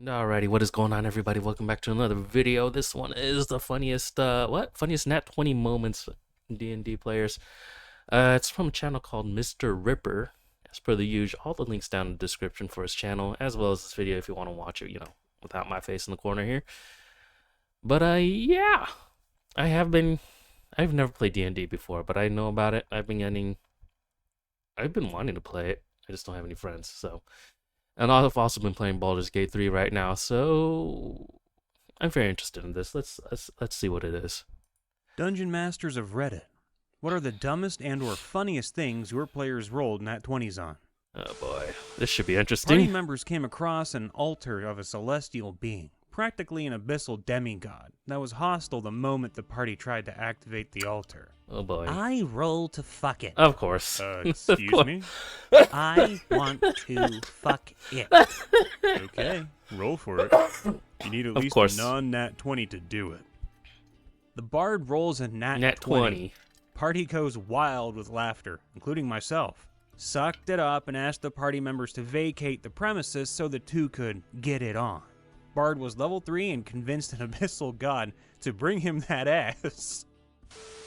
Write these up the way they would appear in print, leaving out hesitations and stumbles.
Alrighty, what is going on, everybody? Welcome back to another video. This one is the funniest, funniest Nat 20 moments D&D players. It's from a channel called Mr. Ripper. As per the usual, all the links down in the description for his channel, as well as this video if you want to watch it, without my face in the corner here. But, yeah. I've never played D&D before, but I know about it. I've been wanting to play it. I just don't have any friends, so... And I've also been playing Baldur's Gate 3 right now, so I'm very interested in this. Let's see what it is. Dungeon Masters of Reddit. What are the dumbest and or funniest things your players rolled nat 20s on? Oh boy, this should be interesting. Party members came across an altar of a celestial being, practically an abyssal demigod, that was hostile the moment the party tried to activate the altar. Oh boy. I roll to fuck it. Of course. Excuse me? I want to fuck it. Okay, roll for it. You need at least course. a non-nat 20 to do it. The bard rolls a Nat 20. Party goes wild with laughter, including myself. Sucked it up and asked the party members to vacate the premises so the two could get it on. Bard was level 3 and convinced an abyssal god to bring him that ass.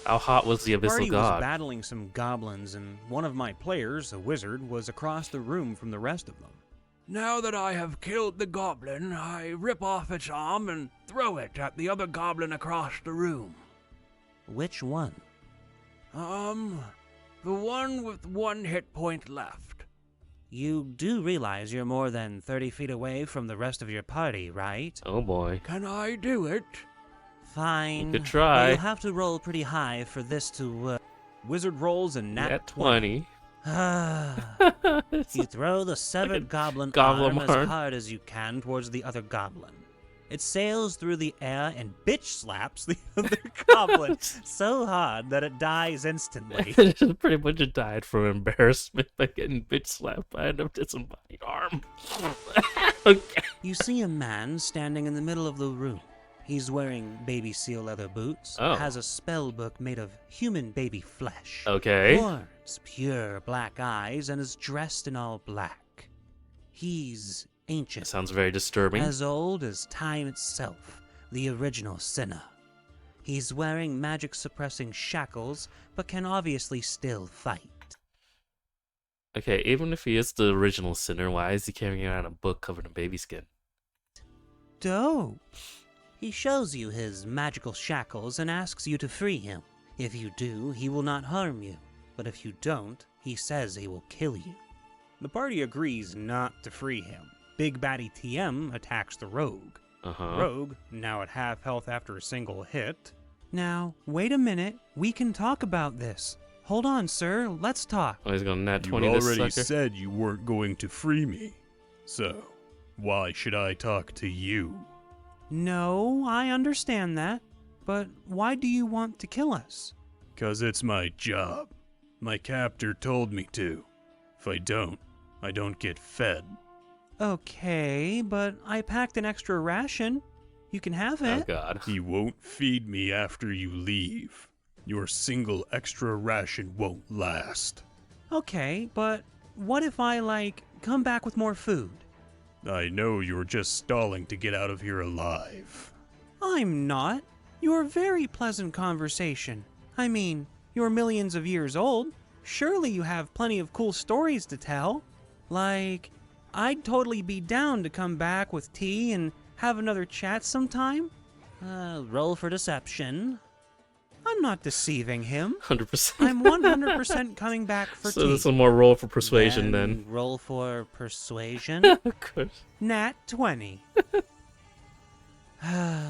How hot was the The abyssal party was god? battling some goblins, and one of my players, a wizard, was across the room from the rest of them. Now that I have killed the goblin, I rip off its arm and throw it at the other goblin across the room. Which one? The one with 1 hit point left. You do realize you're more than 30 feet away from the rest of your party, right? Oh boy. Can I do it? Fine. You could try. But you'll have to roll pretty high for this to work. Wizard rolls a nat 20. You throw the severed goblin goblin arm arm. as hard as you can towards the other goblin. It sails through the air and bitch slaps the other goblin so hard that it dies instantly. Just pretty much died from embarrassment by getting bitch slapped by an disembodied arm. Okay. You see a man standing in the middle of the room. He's wearing baby seal leather boots, Oh. has a spell book made of human baby flesh, Okay. horns, pure black eyes, and is dressed in all black. He's That ancient, sounds very disturbing. as old as time itself, the original sinner. He's wearing magic-suppressing shackles, but can obviously still fight. Okay, even if he is the original sinner, why is he carrying around a book covered in baby skin? Dope. He shows you his magical shackles and asks you to free him. If you do, he will not harm you. But if you don't, he says he will kill you. The party agrees not to free him. Big Baddie TM attacks the rogue. Uh-huh. Rogue, now at half health after a single hit. Now, wait a minute. We can talk about this. Hold on, sir. Let's talk. Oh, he's going nat You 20 this already sucker. said you weren't going to free me. So, why should I talk to you? No, I understand that. But why do you want to kill us? 'Cause it's my job. My captor told me to. If I don't get fed. Okay, but I packed an extra ration. You can have Oh it. god. He won't feed me after you leave. Your single extra ration won't last. Okay, but what if I, come back with more food? I know you're just stalling to get out of here alive. I'm not. You're a very pleasant conversation. I mean, you're millions of years old. Surely you have plenty of cool stories to tell. I'd totally be down to come back with tea and have another chat sometime. Roll for deception. I'm not deceiving him. 100%. I'm 100% coming back for So tea. this is more roll for persuasion then. Roll for persuasion. Of course. Nat 20.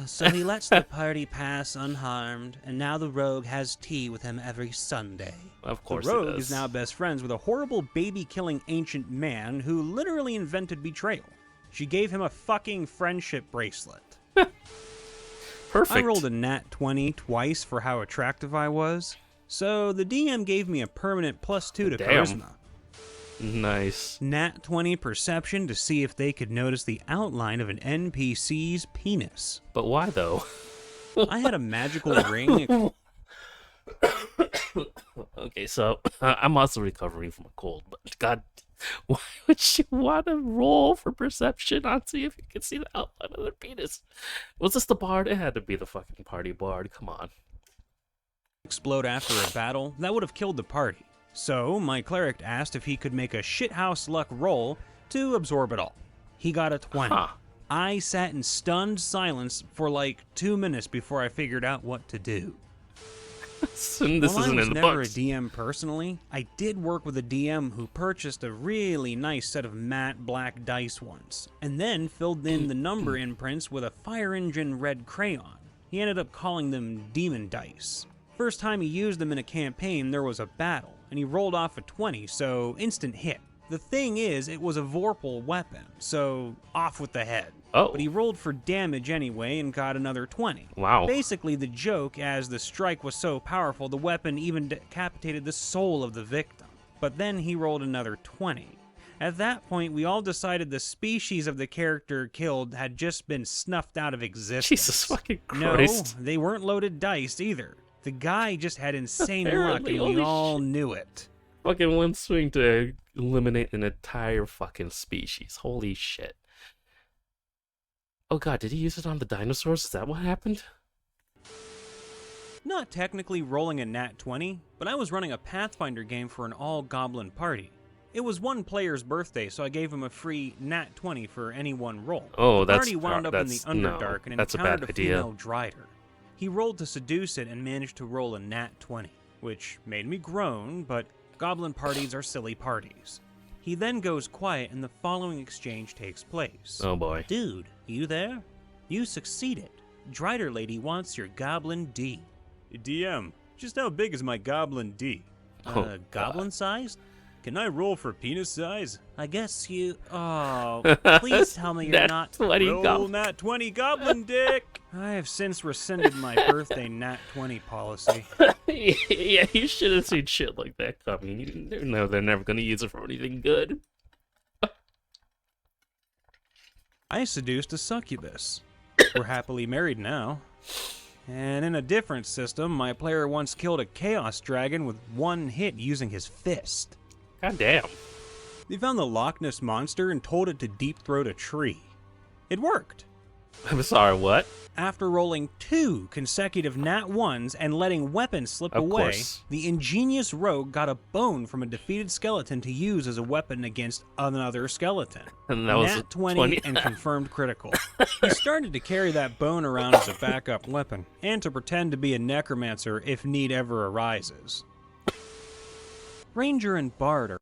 So he lets the party pass unharmed, and now the rogue has tea with him every Sunday. Of The course rogue it is now best friends with a horrible baby-killing ancient man who literally invented betrayal. She gave him a fucking friendship bracelet. Perfect. I rolled a nat 20 twice for how attractive I was, so the DM gave me a permanent +2 to Damn. charisma. Nice. Nat 20 perception to see if they could notice the outline of an NPC's penis. But why though? I had a magical ring. Okay, so I'm also recovering from a cold, but god Why would you want to roll for perception on see if you can see the outline of their penis? Was this the bard? It had to be the fucking party bard. Come on. Explode after a battle, that would have killed the party. So my cleric asked if he could make a shithouse luck roll to absorb it all. He got a 20. Huh. I sat in stunned silence for like 2 minutes before I figured out what to do. And this While isn't I was in the never books. a DM personally, I did work with a DM who purchased a really nice set of matte black dice once, and then filled in the number imprints with a fire engine red crayon. He ended up calling them demon dice. First time he used them in a campaign, there was a battle, and he rolled off a 20, so instant hit. The thing is, it was a Vorpal weapon, so off with the head. Oh. But he rolled for damage anyway and got another 20. Wow. Basically, the joke, as the strike was so powerful, the weapon even decapitated the soul of the victim. But then he rolled another 20. At that point, we all decided the species of the character killed had just been snuffed out of existence. Jesus fucking Christ. No, they weren't loaded dice either. The guy just had insane luck, Apparently, and we holy all shit. knew it. Fucking one swing to eliminate an entire fucking species. Holy shit. Oh god, did he use it on the dinosaurs? Is that what happened? Not technically rolling a nat 20, but I was running a Pathfinder game for an all-goblin party. It was one player's birthday, so I gave him a free nat 20 for any one roll. Oh, the that's party wound up in the that's no, Underdark and that's a bad encountered a idea. female Drider. He rolled to seduce it and managed to roll a nat 20, which made me groan, but goblin parties are silly parties. He then goes quiet and the following exchange takes place. Oh boy. Dude, you there? You succeeded. Drider lady wants your goblin D. DM, just how big is my goblin D? Oh, Goblin sized? Can I roll for penis size? I guess you. Oh, please tell me you're Nat not. 20 Roll goblin. nat 20 goblin dick! I have since rescinded my birthday nat 20 policy. Yeah, you should have seen shit like that coming. You know they're never gonna use it for anything good. I seduced a succubus. We're happily married now. And in a different system, my player once killed a chaos dragon with one hit using his fist. God damn. They found the Loch Ness monster and told it to deep throat a tree. It worked. I'm sorry, what? After rolling 2 consecutive nat 1s and letting weapons slip Of away, course. the ingenious rogue got a bone from a defeated skeleton to use as a weapon against another skeleton. And that was a Nat 20 20. and confirmed critical. He started to carry that bone around as a backup weapon, and to pretend to be a necromancer if need ever arises. Ranger and Bard are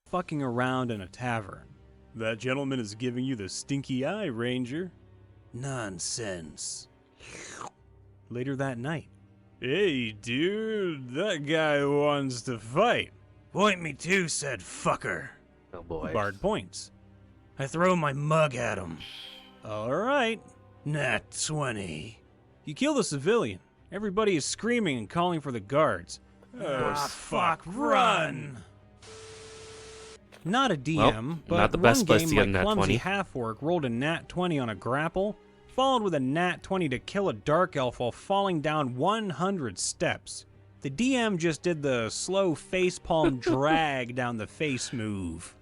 fucking around in a tavern. That gentleman is giving you the stinky eye, Ranger. Nonsense. Later that night. Hey, dude, that guy wants to fight. Point me to said fucker. Oh boy. Bard points. I throw my mug at him. Alright. Nat 20. You kill the civilian. Everybody is screaming and calling for the guards. Fuck, run! Not a DM, Well, but not the one best place game to get a my nat clumsy 20. half-orc rolled a nat 20 on a grapple, followed with a nat 20 to kill a dark elf while falling down 100 steps. The DM just did the slow facepalm drag down the face move.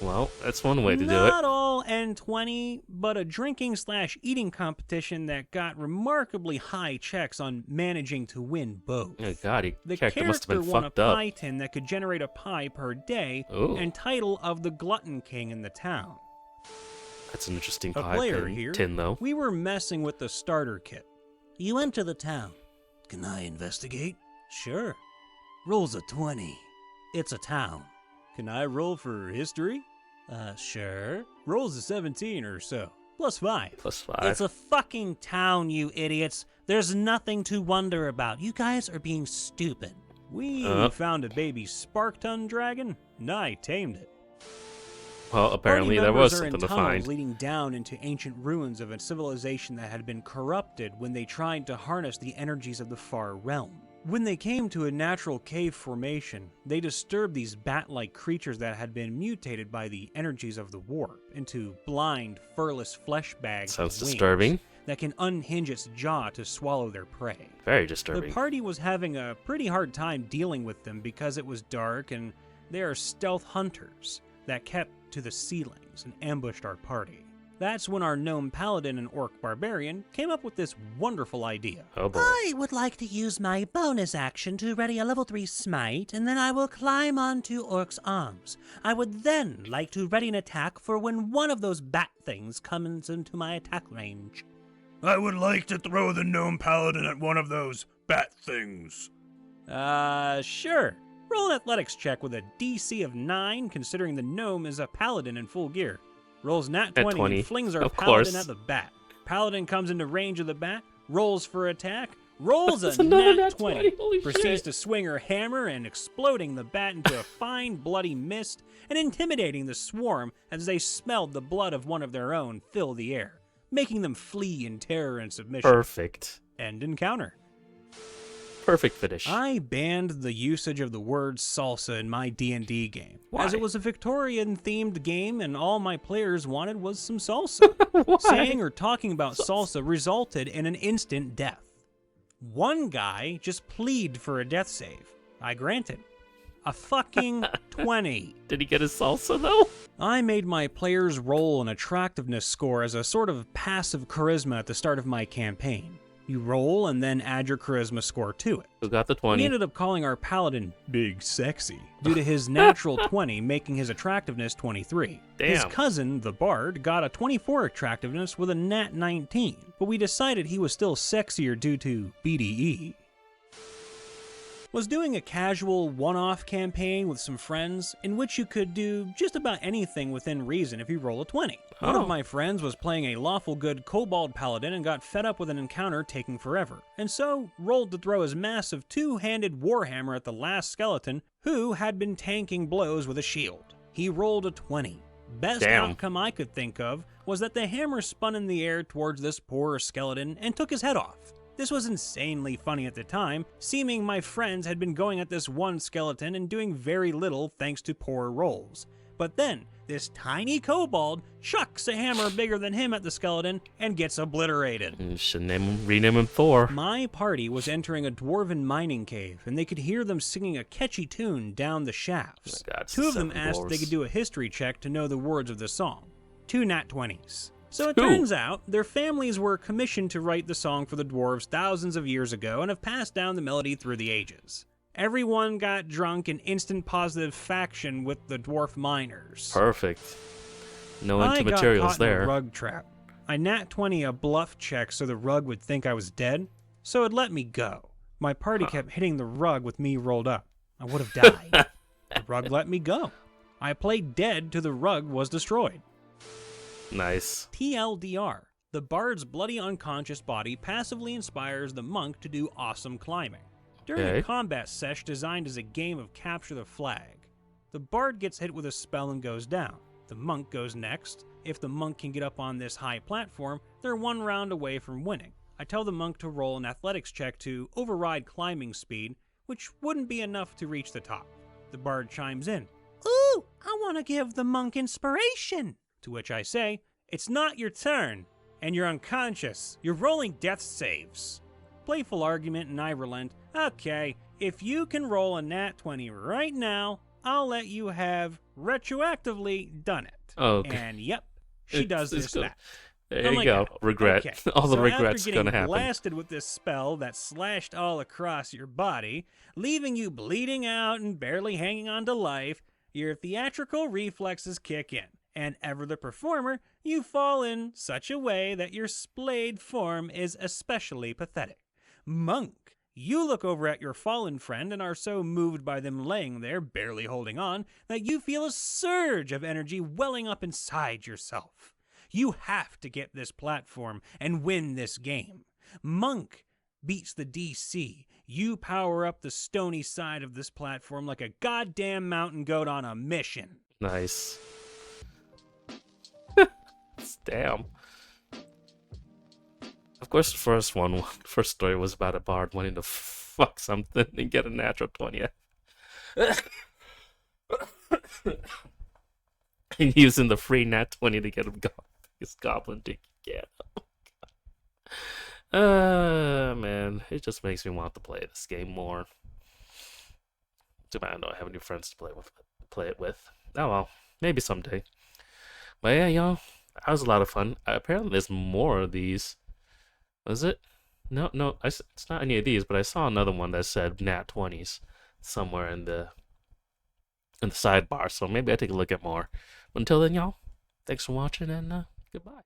Well, that's one way to do it. Not all N20, but a drinking/eating competition that got remarkably high checks on managing to win both. Oh god, your The character must have been won a fucked up. pie tin that could generate a pie per day, Ooh. and title of the glutton king in the town. That's an interesting A pie player here. tin, though. We were messing with the starter kit. You enter the town. Can I investigate? Sure. Rolls a 20. It's a town. Can I roll for history? Sure. Rolls a 17 or so. +5. +5. It's a fucking town, you idiots. There's nothing to wonder about. You guys are being stupid. We Uh. found a baby Sparkton dragon, and I tamed it. Well, apparently Party there was members are in something to tunnels find. leading down into ancient ruins of a civilization that had been corrupted when they tried to harness the energies of the far realm. When they came to a natural cave formation, they disturbed these bat-like creatures that had been mutated by the energies of the warp into blind, furless flesh bags Sounds with wings disturbing. that can unhinge its jaw to swallow their prey. Very The disturbing. party was having a pretty hard time dealing with them because it was dark and They are stealth hunters that kept to the ceilings and ambushed our party. That's when our gnome paladin and orc barbarian came up with this wonderful idea. Oh boy. I would like to use my bonus action to ready a level 3 smite, and then I will climb onto Orc's arms. I would then like to ready an attack for when one of those bat things comes into my attack range. I would like to throw the gnome paladin at one of those bat things. Sure. Roll an athletics check with a DC of 9, considering the gnome is a paladin in full gear. Rolls nat 20 and flings our of paladin course. at the bat. Paladin comes into range of the bat, rolls for attack, rolls That's a another nat nat 20, holy proceeds shit. to swing her hammer and exploding the bat into a fine bloody mist and intimidating the swarm as they smelled the blood of one of their own fill the air, making them flee in terror and submission. Perfect. End encounter. Perfect finish. I banned the usage of the word salsa in my D&D game, as Why? it was a Victorian-themed game and all my players wanted was some salsa. Why? Saying or talking about salsa resulted in an instant death. One guy just pleaded for a death save. I granted. A fucking 20. Did he get his salsa though? I made my players roll an attractiveness score as a sort of passive charisma at the start of my campaign. You roll and then add your charisma score to it. Who got the We 20? ended up calling our paladin Big Sexy due to his natural 20 making his attractiveness 23. His Damn. cousin, the Bard, got a 24 attractiveness with a nat 19, but we decided he was still sexier due to BDE. Was doing a casual one-off campaign with some friends in which you could do just about anything within reason if you roll a 20. One Oh. of my friends was playing a lawful good kobold paladin and got fed up with an encounter taking forever, and so rolled to throw his massive two-handed warhammer at the last skeleton who had been tanking blows with a shield. He rolled a 20. Best Damn. outcome I could think of was that the hammer spun in the air towards this poor skeleton and took his head off. This was insanely funny at the time, seeming my friends had been going at this one skeleton and doing very little thanks to poor rolls. But then, this tiny kobold chucks a hammer bigger than him at the skeleton and gets obliterated. Should rename him Thor. My party was entering a dwarven mining cave, and they could hear them singing a catchy tune down the shafts. Oh my God, it's Two the of them Seven asked if they Dwarves. could do a history check to know the words of the song. 2 nat 20s. So it Two. turns out their families were commissioned to write the song for the dwarves thousands of years ago and have passed down the melody through the ages. Everyone got drunk in instant positive faction with the dwarf miners. Perfect. No I got anti-materials caught in a there. rug trap. I nat 20 a bluff check so the rug would think I was dead, so it let me go. My party kept hitting the rug with me rolled up. I would have died. The rug let me go. I played dead till the rug was destroyed. Nice. TLDR. The bard's bloody unconscious body passively inspires the monk to do awesome climbing. During Okay. a combat sesh designed as a game of capture the flag, the bard gets hit with a spell and goes down. The monk goes next. If the monk can get up on this high platform, they're one round away from winning. I tell the monk to roll an athletics check to override climbing speed, which wouldn't be enough to reach the top. The bard chimes in. Ooh, I want to give the monk inspiration. To which I say, it's not your turn, and you're unconscious. You're rolling death saves. Playful argument, and I relent. Okay, if you can roll a nat 20 right now, I'll let you have retroactively done it. Okay. And yep, she does It's this good. that. There Oh you my go. God. Regret. Okay. All the So regrets after gonna getting happen. blasted with this spell that slashed all across your body, leaving you bleeding out and barely hanging on to life, your theatrical reflexes kick in, and ever the performer, you fall in such a way that your splayed form is especially pathetic. Monk, you look over at your fallen friend and are so moved by them laying there, barely holding on, that you feel a surge of energy welling up inside yourself. You have to get this platform and win this game. Monk beats the DC. You power up the stony side of this platform like a goddamn mountain goat on a mission. Nice. Damn. Of course, the first story was about a bard wanting to fuck something and get a natural 20. And using the free nat 20 to get his goblin to get him. Man, it just makes me want to play this game more. Too bad I don't have any friends to play with. play it with. Oh well, maybe someday. But yeah, y'all, that was a lot of fun. Apparently, there's more of these. Was it? No, no, it's not any of these. But I saw another one that said Nat 20s somewhere in the sidebar. So maybe I take a look at more. But until then, y'all, thanks for watching and goodbye.